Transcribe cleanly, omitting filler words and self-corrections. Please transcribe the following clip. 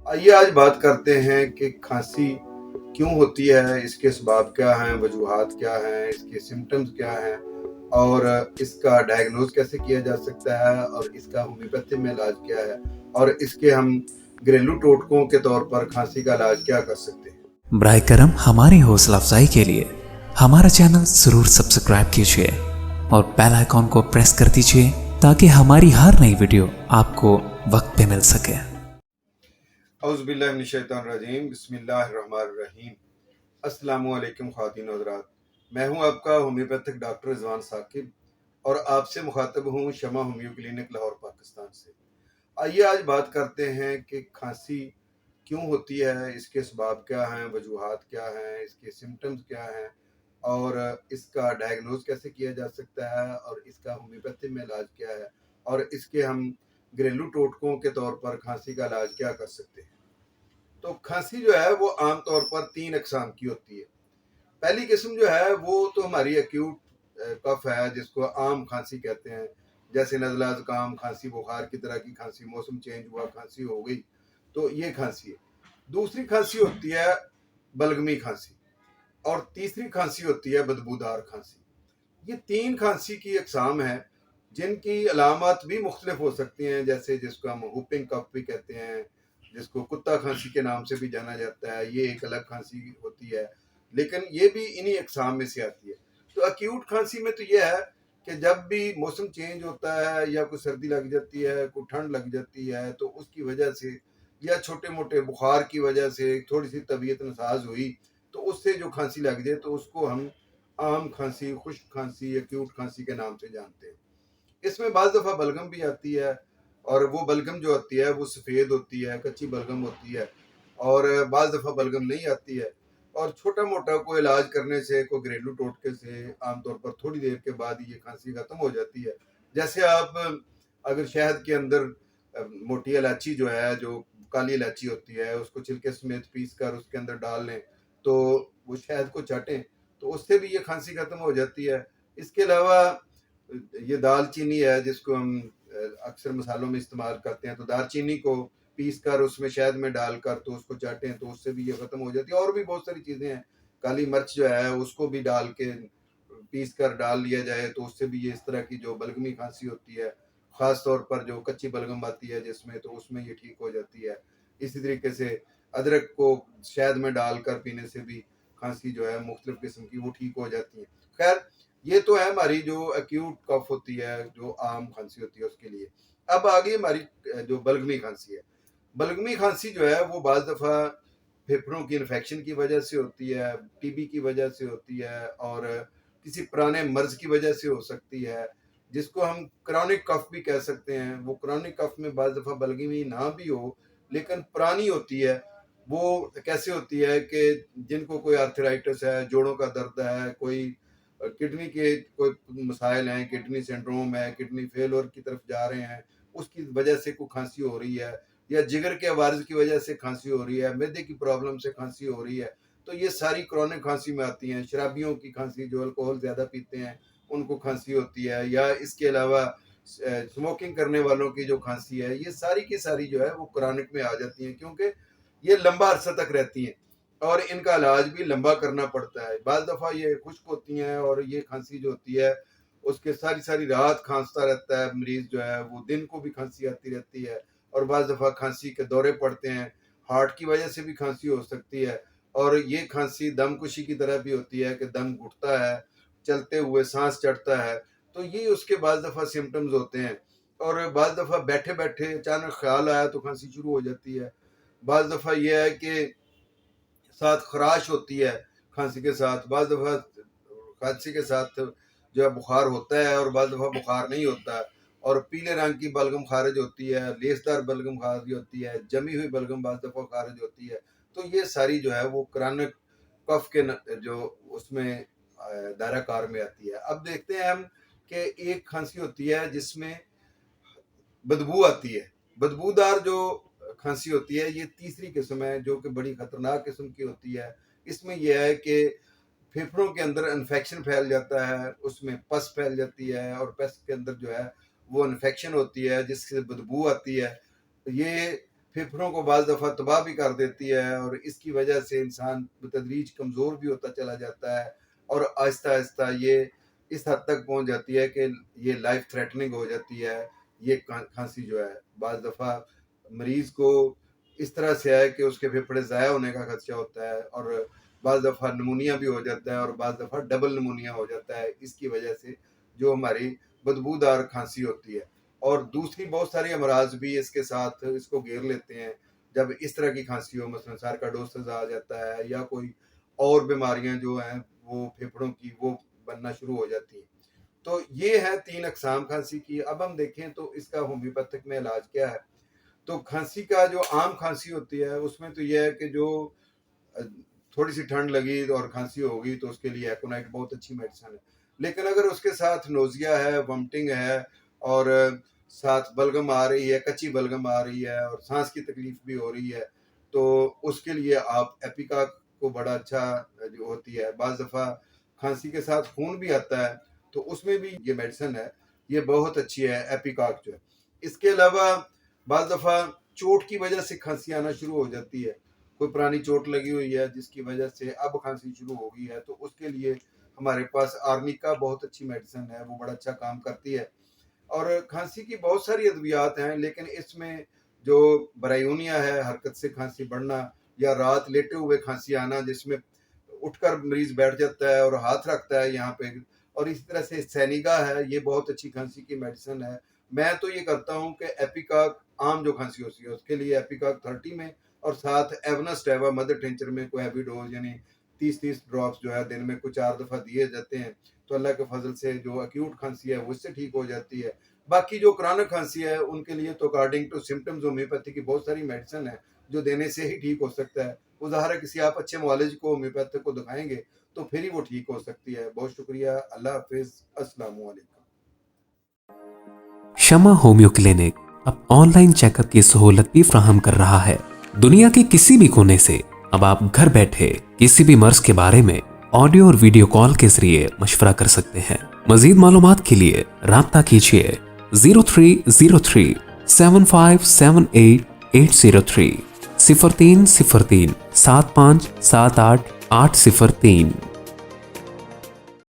आइए आज बात करते हैं कि खांसी क्यों होती है, इसके असबाब क्या हैं, वजूहात क्या हैं, इसके सिम्टम्स क्या हैं और इसका डायग्नोज कैसे किया जा सकता है और इसका होम्योपैथी में इलाज क्या है और इसके हम घरेलू टोटकों के तौर पर खांसी का इलाज क्या कर सकते हैं। ब्राय करम हमारी हौसला अफजाई के लिए हमारा चैनल जरूर सब्सक्राइब कीजिए और बेल आइकॉन को प्रेस कर दीजिए ताकि हमारी हर नई वीडियो आपको वक्त पे मिल सके। औज़ुबिल्लाहि मिनश्शैतानिर्रजीम, बिस्मिल्लाहिर्रहमानिर्रहीम। अस्सलामु अलैकुम ख़वातीन और हज़रात, मैं हूं आपका होम्योपैथिक डॉक्टर रिजवान साकिब और आपसे मुखातब हूं शमा होम्यो क्लिनिक लाहौर पाकिस्तान से। आइए आज बात करते हैं कि खांसी क्यों होती है, इसके असबाब क्या हैं, वजूहात क्या हैं, इसके सिम्टम्स क्या हैं और इसका डायग्नोज कैसे किया जा सकता है और इसका होम्योपैथी में इलाज क्या है और इसके हम घरेलू टोटकों के तौर पर खांसी का इलाज क्या कर सकते हैं। तो खांसी जो है वो आम तौर पर 3 अक़साम की होती है। पहली किस्म जो है वो तो हमारी एक्यूट कफ है, जिसको आम खांसी कहते हैं, जैसे नज़ला, ज़ुकाम, खांसी, बुखार की तरह की खांसी, मौसम चेंज हुआ, खांसी हो गई, तो ये खांसी है। दूसरी खांसी होती है बलगमी खांसी और तीसरी खांसी होती है बदबूदार खांसी। ये 3 खांसी की अक़साम है जिनकी अलामत भी मुख्तलिफ हो सकती हैं, जैसे जिसको हम हुपिंग कफ भी कहते हैं, जिसको कुत्ता खांसी के नाम से भी जाना जाता है, ये एक अलग खांसी होती है, लेकिन ये भी इन्हीं अक़साम में से आती है। तो एक्यूट खांसी में तो ये है कि जब भी मौसम चेंज होता है या कोई सर्दी लग जाती है, कोई ठंड लग जाती है, तो उसकी वजह से या छोटे मोटे बुखार की वजह से थोड़ी सी तबीयत नासाज हुई तो उससे जो खांसी लग जाए तो उसको हम आम खांसी, खुश्क खांसी, एक्यूट खांसी के नाम से जानते हैं। इसमें बाज़ दफ़ा बलगम भी आती है और वो बलगम जो आती है वो सफ़ेद होती है, कच्ची बलगम होती है और बाज़ दफ़ा बलगम नहीं आती है और छोटा मोटा कोई इलाज करने से, कोई घरेलू टोटके से आमतौर पर थोड़ी देर के बाद ये खांसी ख़त्म हो जाती है। जैसे आप अगर शहद के अंदर मोटी इलायची जो है, जो काली इलायची होती है, उसको छिलके समेत पीस कर उसके अंदर डाल लें तो वो शहद को चाटें तो उससे भी ये खांसी ख़त्म हो जाती है। इसके अलावा ये दाल चीनी है जिसको हम अक्सर मसालों में इस्तेमाल करते हैं, तो दालचीनी को पीस कर उसमें शहद में डालकर तो उसको चाटें तो उससे भी ये ख़त्म हो जाती है। और भी बहुत सारी चीज़ें हैं, काली मिर्च जो है उसको भी डाल के पीस कर डाल लिया जाए तो उससे भी ये इस तरह की जो बलगमी खांसी होती है, ख़ास तौर पर जो कच्ची बलगम आती है जिसमें, तो उसमें ये ठीक हो जाती है। इसी तरीके से अदरक को शहद में डालकर पीने से भी खांसी जो है मुख्तलिफ किस्म की वो ठीक हो जाती है। खैर, ये तो है हमारी जो एक्यूट कफ होती है, जो आम खांसी होती है उसके लिए। अब आ गई हमारी जो बलगमी खांसी है। बलगमी खांसी जो है वो बाज़ दफ़ा फेफड़ों की इन्फेक्शन की वजह से होती है, टीबी की वजह से होती है और किसी पुराने मर्ज़ की वजह से हो सकती है, जिसको हम क्रॉनिक कफ भी कह सकते हैं। वो क्रॉनिक कफ में बाज़ दफ़ा बलगमी ना भी हो, लेकिन पुरानी होती है। वो कैसे होती है कि जिनको कोई आर्थराइटिस है, जोड़ों का दर्द है, कोई किडनी के कोई मसाइल हैं, किडनी सिंड्रोम है, किडनी फेलियर की तरफ जा रहे हैं, उसकी वजह से कोई खांसी हो रही है, या जिगर के अवार्ज की वजह से खांसी हो रही है, मैदे की प्रॉब्लम से खांसी हो रही है, तो ये सारी क्रॉनिक खांसी में आती हैं। शराबियों की खांसी, जो अल्कोहल ज़्यादा पीते हैं उनको खांसी होती है, या इसके अलावा स्मोकिंग करने वालों की जो खांसी है, ये सारी की सारी जो है वो क्रॉनिक में आ जाती हैं, क्योंकि ये लंबा अरसा तक रहती हैं और इनका इलाज भी लंबा करना पड़ता है। बाज़ दफ़ा ये खुश्क होती हैं और ये खांसी जो होती है उसके सारी सारी रात खांसता रहता है मरीज़ जो है, वो दिन को भी खांसी आती रहती है और बाज़ दफ़ा खांसी के दौरे पड़ते हैं, हार्ट की वजह से भी खांसी हो सकती है और ये खांसी दमकशी की तरह भी होती है कि दम घुटता है, चलते हुए सांस चढ़ता है, तो ये उसके बाज़ दफ़ा सिम्टम्स होते हैं। और बाज़ दफ़ा बैठे बैठे अचानक ख्याल आया तो खांसी शुरू हो जाती है। बाज़ दफ़ा ये है कि साथ खराश होती है खांसी के साथ, बाज़ दफ़ा खांसी के साथ जो है बुखार होता है और बाज़ दफ़ा बुखार नहीं होता है और पीले रंग की बलगम खारिज होती है, लेसदार बलगम खारिज होती है, जमी हुई बलगम बाज़ दफ़ा खारिज होती है। तो ये सारी जो है वो क्रॉनिक कफ के जो उसमें दायरा कार में आती है। अब देखते हैं हम कि एक खांसी होती है जिसमें बदबू आती है। बदबूदार जो खांसी होती है ये तीसरी किस्म है, जो कि बड़ी खतरनाक किस्म की होती है। इसमें यह है कि फेफड़ों के अंदर इन्फेक्शन फैल जाता है, उसमें पस फैल जाती है और पस के अंदर जो है वो इन्फेक्शन होती है जिससे बदबू आती है। ये फेफड़ों को बाज़ दफ़ा तबाह भी कर देती है, और इसकी वजह से इंसान बतदरीज कमज़ोर भी होता चला जाता है, और आहिस्ता आहिस्ता ये इस हद तक पहुंच जाती है कि ये लाइफ थ्रेटनिंग हो जाती है। ये खांसी जो है बाज़ दफ़ा मरीज़ को इस तरह से है कि उसके फेफड़े ज़ाया होने का खदशा होता है, और बाज़ दफ़ा नमूनिया भी हो जाता है, और बाज़ दफ़ा डबल नमूनिया हो जाता है इसकी वजह से, जो हमारी बदबूदार खांसी होती है। और दूसरी बहुत सारी अमराज भी इसके साथ इसको घेर लेते हैं जब इस तरह की खांसी हो, मसलन सार्काइडोसिस आ जाता है, या कोई और बीमारियां जो हैं वो फेफड़ों की वो बनना शुरू हो जाती हैं। तो ये है 3 अकसाम खांसी की। अब हम देखें तो इसका होम्योपैथिक में इलाज क्या है। तो खांसी का जो आम खांसी होती है उसमें तो यह है कि जो थोड़ी सी ठंड लगी और खांसी होगी तो उसके लिए एकोनाइट बहुत अच्छी मेडिसिन है। लेकिन अगर उसके साथ नोजिया है, वॉमिटिंग है, और साथ बलगम आ रही है, कच्ची बलगम आ रही है, और सांस की तकलीफ भी हो रही है, तो उसके लिए आप एपिकाक को बड़ा अच्छा जो होती है। बाज़ दफ़ा खांसी के साथ खून भी आता है तो उसमें भी ये मेडिसिन है, ये बहुत अच्छी है एपिकाक जो है। इसके अलावा बाज़ दफ़ा चोट की वजह से खांसी आना शुरू हो जाती है, कोई पुरानी चोट लगी हुई है जिसकी वजह से अब खांसी शुरू हो गई है, तो उसके लिए हमारे पास आर्निका बहुत अच्छी मेडिसिन है, वो बड़ा अच्छा काम करती है। और खांसी की बहुत सारी अद्वियात हैं, लेकिन इसमें जो ब्रायोनिया है, हरकत से खांसी बढ़ना, या रात लेटे हुए खांसी आना जिसमें उठकर मरीज बैठ जाता है और हाथ रखता है यहाँ पे, और इसी तरह से सैनिगा है, ये बहुत अच्छी खांसी की मेडिसिन है। मैं तो ये करता हूँ कि एपिकाक आम जो खांसी होती है उसके लिए एपिकाक 30 में, और साथ एवनास्टेवा मदर टिंचर में कोई हैवी डोज यानी 30 ड्रॉप्स जो है दिन में कुछ 4 दफ़ा दिए जाते हैं, तो अल्लाह के फजल से जो एक्यूट खांसी है वो इससे ठीक हो जाती है। बाकी जो क्रॉनिक खांसी है उनके लिए तो अकॉर्डिंग टू सिम्टम्स होम्योपैथी की बहुत सारी मेडिसिन है जो देने से ही ठीक हो सकता है। वो ज़ाहिर है किसी आप अच्छे मुआलिज को होम्योपैथिक को दिखाएंगे तो फिर ही वो ठीक हो सकती है। बहुत शुक्रिया, अल्लाह हाफिज़, अस्सलाम वालेकुम। शमा होम्यो क्लिनिक अब ऑनलाइन चेकअप की सहूलत भी फ्राहम कर रहा है। दुनिया के किसी भी कोने से अब आप घर बैठे किसी भी मर्ज के बारे में ऑडियो और वीडियो कॉल के जरिए मशवरा कर सकते हैं। मजीद मालूमात के लिए राब्ता कीजिए 0303 7578 803 0303 7578 803।